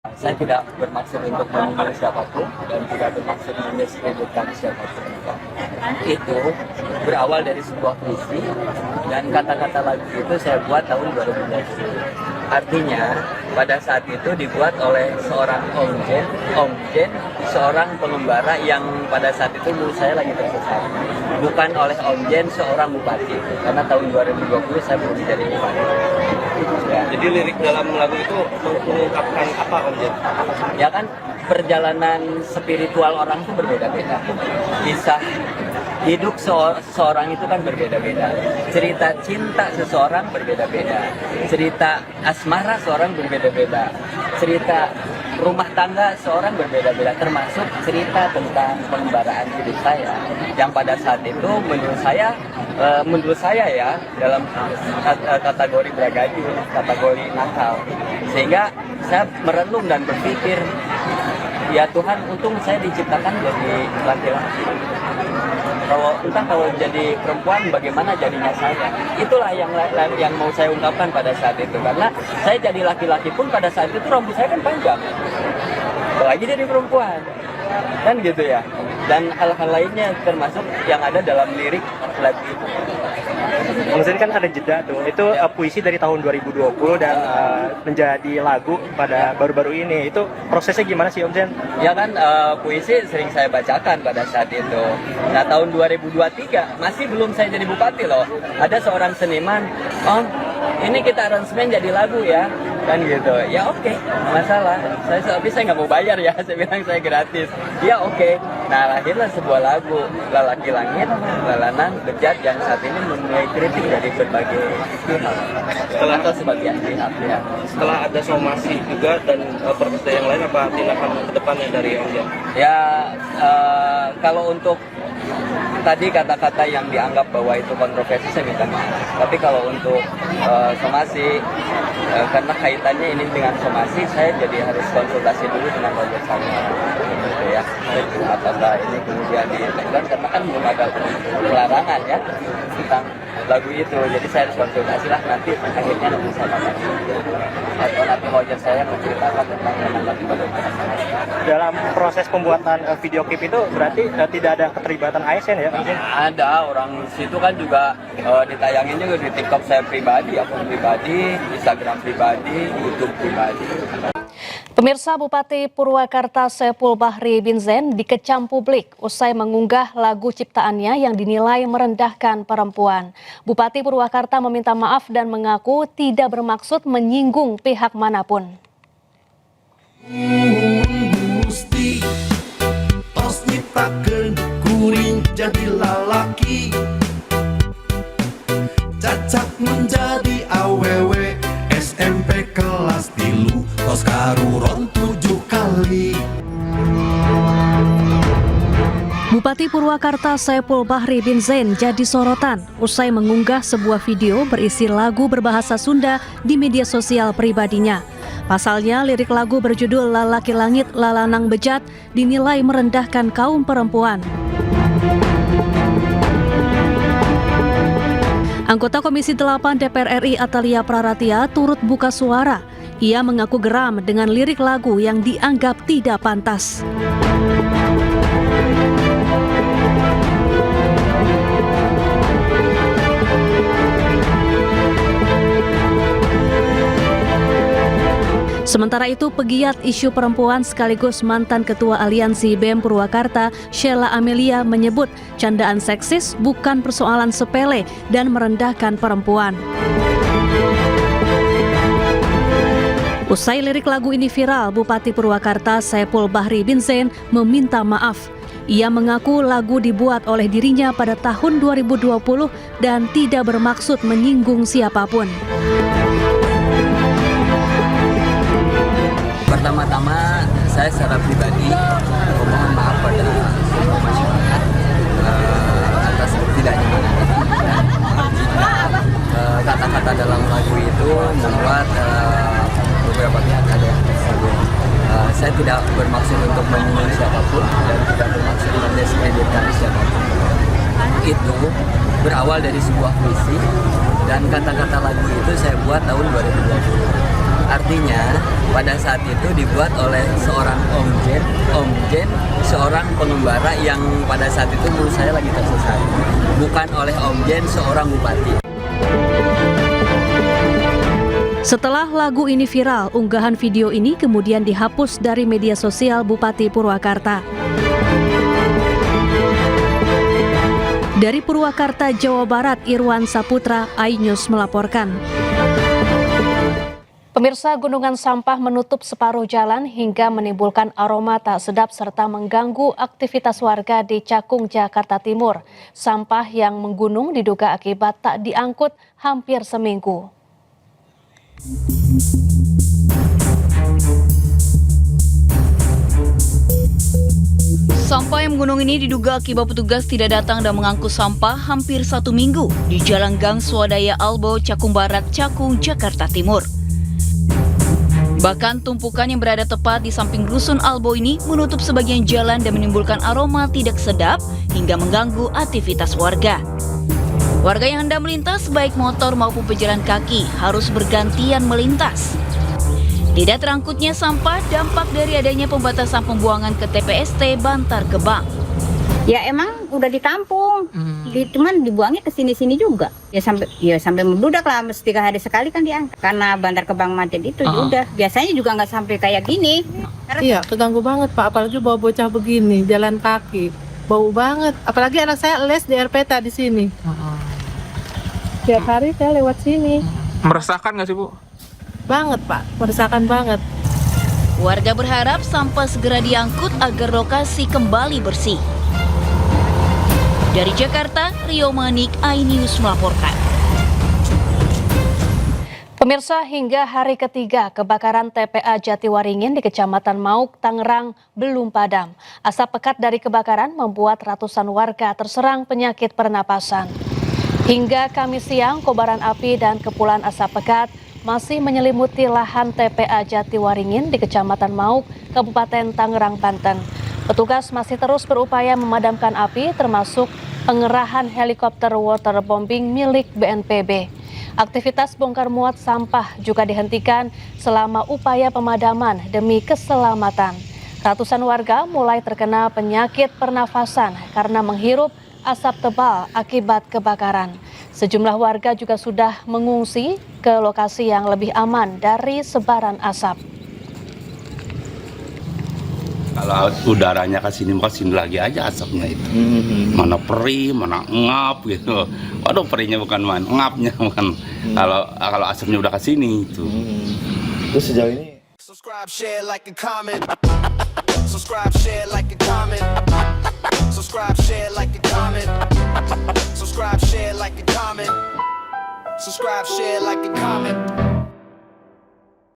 Saya tidak bermaksud untuk menyinggung siapapun dan tidak bermaksud mendiskreditkan siapapun. Itu berawal dari sebuah puisi dan kata-kata lagu itu saya buat tahun 2020. Artinya pada saat itu dibuat oleh seorang Om Jen, seorang pengembara yang pada saat itu menurut saya lagi tersesat. Bukan oleh Om Jen, seorang bupati. Karena tahun 2020 saya belum jadi bupati. Ya. Jadi lirik dalam lagu itu mengungkapkan apa, Om Jen? Ya kan, perjalanan spiritual orang itu berbeda-beda. Kisah hidup seorang itu kan berbeda-beda. Cerita cinta seseorang berbeda-beda. Cerita asmara seorang berbeda-beda. Cerita rumah tangga seorang berbeda-beda. Termasuk cerita tentang pengembaraan hidup saya. Yang pada saat itu menurut saya ya, dalam kategori beragaji, kategori nakal. Sehingga saya merenung dan berpikir, ya Tuhan, untung saya diciptakan jadi laki-laki. Kalau jadi perempuan, bagaimana jadinya saya? Itulah yang mau saya ungkapkan pada saat itu. Karena saya jadi laki-laki pun pada saat itu rambut saya kan panjang. Apalagi jadi perempuan. Kan gitu ya. Dan hal-hal lainnya termasuk yang ada dalam lirik lagu itu. Om Jen kan ada jeda tuh, itu puisi dari tahun 2020 dan menjadi lagu pada baru-baru ini. Itu prosesnya gimana sih, Om Jen? Ya kan, puisi sering saya bacakan pada saat itu. Nah, tahun 2023 masih belum saya jadi bupati loh. Ada seorang seniman, Om, ini kita aransemen jadi lagu ya, kan gitu. Ya oke, masalah. Tapi saya nggak mau bayar ya, saya bilang saya gratis. Ya oke. Nah, lahirlah sebuah lagu, Lalaki Langit, Lalanan, Bejat, yang saat ini menuai kritik dari berbagai pihak. Atau sebagian pihak ya. Setelah ada somasi juga dan proses yang lain, apa tindakan ke depannya dari Om Jen? Ya, kalau untuk tadi kata-kata yang dianggap bahwa itu kontroversi, saya minta maaf. Tapi kalau untuk somasi, karena kaitannya ini dengan somasi, saya jadi harus konsultasi dulu dengan lawyer saya. Gitu ya. Apakah ini kemudian ditekan, karena kan belum ada pelarangan ya tentang lagu itu. Jadi saya harus konsultasi lah, nanti akhirnya nanti saya akan atau nanti lawyer saya menceritakan tentang menanggapi bagaimana. Dalam proses pembuatan video klip itu berarti tidak ada keterlibatan ASN ya? Ada, orang situ kan juga ditayangin juga di TikTok saya pribadi, akun pribadi, Instagram pribadi, YouTube pribadi. Pemirsa, Bupati Purwakarta Saipul Bahri bin Zain dikecam publik usai mengunggah lagu ciptaannya yang dinilai merendahkan perempuan. Bupati Purwakarta meminta maaf dan mengaku tidak bermaksud menyinggung pihak manapun. Gusti tos nyiptakeun kuring jadi lalaki, cacak menjadi awewe SMP kelas 3 tos karuron 7 kali. Bupati Purwakarta Saipul Bahri bin Zain jadi sorotan usai mengunggah sebuah video berisi lagu berbahasa Sunda di media sosial pribadinya. Pasalnya, lirik lagu berjudul Lalaki Langit Lalanang Bejat dinilai merendahkan kaum perempuan. Anggota Komisi 8 DPR RI Atalia Praratia turut buka suara. Ia mengaku geram dengan lirik lagu yang dianggap tidak pantas. Sementara itu, pegiat isu perempuan sekaligus mantan Ketua Aliansi BEM Purwakarta, Sheila Amelia, menyebut candaan seksis bukan persoalan sepele dan merendahkan perempuan. Usai lirik lagu ini viral, Bupati Purwakarta Saipul Bahri bin Zain meminta maaf. Ia mengaku lagu dibuat oleh dirinya pada tahun 2020 dan tidak bermaksud menyinggung siapapun. Pertama-tama, saya secara pribadi mohon maaf pada seluruh masyarakat atas tidak nyamannya dan jika kata-kata dalam lagu itu membuat beberapa pihak ada yang tersinggung. Saya tidak bermaksud untuk menyinggung siapapun dan tidak bermaksud mendiskreditkan siapapun. Itu berawal dari sebuah puisi dan kata-kata lagu itu saya buat tahun 2020. Artinya pada saat itu dibuat oleh seorang Om Jen, seorang pengembara yang pada saat itu menurut saya lagi tersesat. Bukan oleh Om Jen, seorang bupati. Setelah lagu ini viral, unggahan video ini kemudian dihapus dari media sosial Bupati Purwakarta. Dari Purwakarta, Jawa Barat, Irwan Saputra, iNews melaporkan. Pemirsa, gunungan sampah menutup separuh jalan hingga menimbulkan aroma tak sedap serta mengganggu aktivitas warga di Cakung, Jakarta Timur. Sampah yang menggunung diduga akibat tak diangkut hampir seminggu. Sampah yang menggunung ini diduga akibat petugas tidak datang dan mengangkut sampah hampir 1 minggu di Jalan Gang Swadaya Albo, Cakung Barat, Cakung, Jakarta Timur. Bahkan tumpukan yang berada tepat di samping Rusun Albo ini menutup sebagian jalan dan menimbulkan aroma tidak sedap hingga mengganggu aktivitas warga. Warga yang hendak melintas baik motor maupun pejalan kaki harus bergantian melintas. Tidak terangkutnya sampah dampak dari adanya pembatasan pembuangan ke TPST Bantar Gebang. Ya emang udah ditampung, cuman dibuangnya ke sini-sini juga. Ya sampai membludak lah, mesti 3 hari sekali kan diangkat. Karena Bantar Gebang macet itu udah. Biasanya juga nggak sampai kayak gini. Iya, keganggu banget Pak, apalagi bawa bocah begini, jalan kaki. Bau banget, apalagi anak saya les di RPTA di sini. Tiap hari saya lewat sini. Meresahkan nggak sih Bu? Banget Pak, meresahkan banget. Warga berharap sampah segera diangkut agar lokasi kembali bersih. Dari Jakarta, Rio Manik, iNews melaporkan. Pemirsa, hingga hari ketiga kebakaran TPA Jatiwaringin di Kecamatan Mauk, Tangerang belum padam. Asap pekat dari kebakaran membuat ratusan warga terserang penyakit pernapasan. Hingga Kamis siang, kobaran api dan kepulan asap pekat masih menyelimuti lahan TPA Jatiwaringin di Kecamatan Mauk, Kabupaten Tangerang, Banten. Petugas masih terus berupaya memadamkan api, termasuk pengerahan helikopter waterbombing milik BNPB. Aktivitas bongkar muat sampah juga dihentikan selama upaya pemadaman demi keselamatan. Ratusan warga mulai terkena penyakit pernafasan karena menghirup asap tebal akibat kebakaran. Sejumlah warga juga sudah mengungsi ke lokasi yang lebih aman dari sebaran asap. Kalau udaranya kesini lagi aja asapnya itu. Mana perih, mana ngap gitu. Waduh, perihnya bukan man, ngapnya bukan. Kalau asapnya udah kesini itu. Terus sejauh ini Subscribe, share, like, and comment. Subscribe, share, like, and comment. Subscribe, share, like, and comment. Subscribe, share, like, and comment. Subscribe, share, like, and comment.